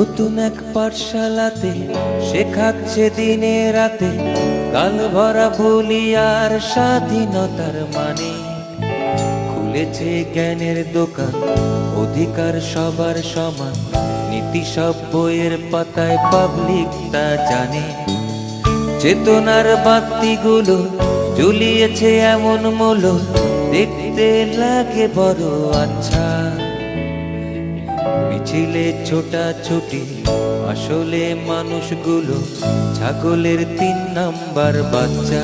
নতুন এক পাঠশালাতে শেখাচ্ছে দিনে রাতে, কাল ভরা ভুলি আর স্বাধীনতার মানে। খুলেছে জ্ঞানের দোকান, অধিকার সবার সমান, নীতি সব বইয়ের পাতায়, পাবলিক তা জানে। চেতনার বাতিগুলো জ্বলিয়েছে এমন মূল্য, দেখতে লাগে বড় আচ্ছা। মিছিলে ছোটাছুটি, আসলে মানুষগুলো ছাগলের 3 নাম্বার বাচ্চা।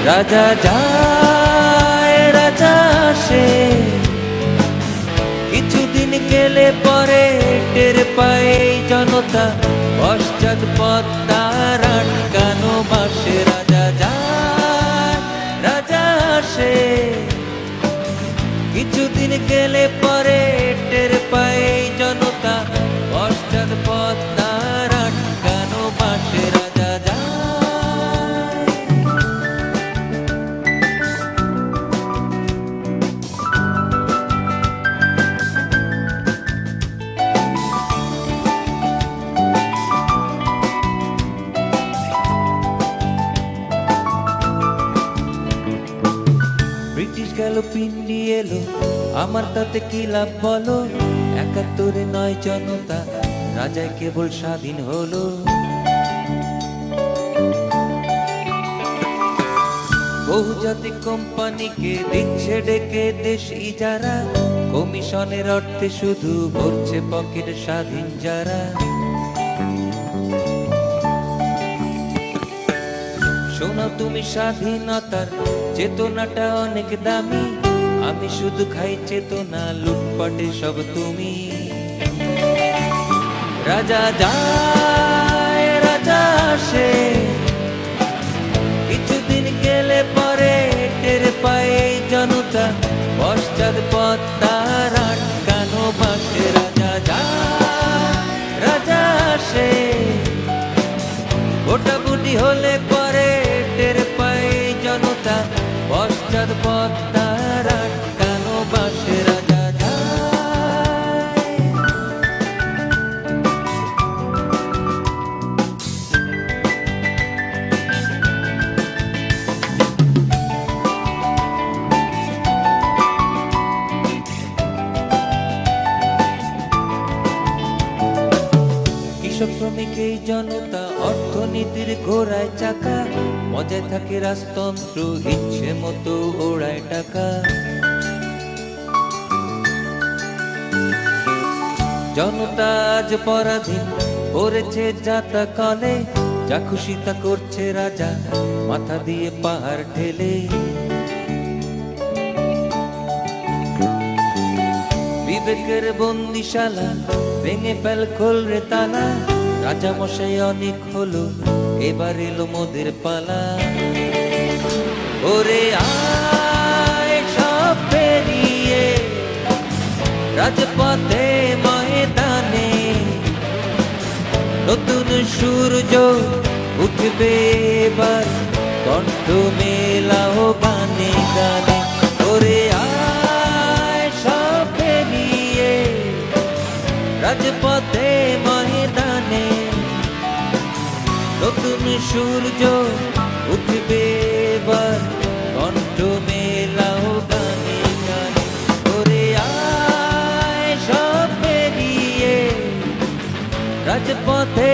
রাজা যায় রাজা আসে, কিছুদিন গেলে পরে টের পায় এই জনতা, পশ্চাৎপদ তার আটকানো বাসে। রাজা যায় রাজা আসে, কিছুদিন গেলে পরে টের পায় এই জনতা, পশ্চাৎপদ তার আটকানো বাসে। রাজা যায়। ব্রিটিশ গেল, পিন্ডি এলো, আমার তাতে কি লাভ বলো? 71-এ নয় জনতা, রাজায় কেবল স্বাধীন হলো। বহুজাতিক কোম্পানিকে দিচ্ছে ডেকে দেশ ইজারা, কমিশনের অর্থে শুধু ভরছে পকেট স্বাধীন যারা। শোনো তুমি, স্বাধীনতার চেতনাটা অনেক দামি, আমি শুধু খাই চেতনা, লুটপাটে সব তুমি। রাজা যায় রাজা আসে, কিছুদিন গেলে পরে টের পায় এই জনতা, পশ্চাৎপদ তার আটকানো বাসে। রাজা যায় রাজা আসে, ভোটাভুটি হলে পরে টের পায় এই জনতা, পশ্চাৎপদ তার আটকানো বাসে। রাজা যায়। কৃষক শ্রমিক এই জনতা, অর্থনীতির ঘোড়ায় চাকা, মজায় থাকে রাজতন্ত্র, ইচ্ছে মতো ওড়ায় টাকা। জনতা আজ পরাধীন, পড়েছে যাতা কলে, যা খুশি তা করছে রাজা, মাথা দিয়ে পাহাড় ঠেলে। বিবেকের বন্দিশালা ভেঙে ফেল, খোল রে তালা, রাজা মশাই অনেক হলো, এবার এলো মোদের পালা। ওরে আয় সব পেরিয়ে রাজপথে ময়দানে, নতুন সূর্য উঠবে এবার, কণ্ঠ মেলাও গানে গানে। ওরে আয় সব পেরিয়ে রাজপথে ময়দানে, নতুন সূর্য উঠবে এবার, কণ্ঠ মেলাও গানে গানে। ওরে আয় সব পেরিয়ে রাজপথে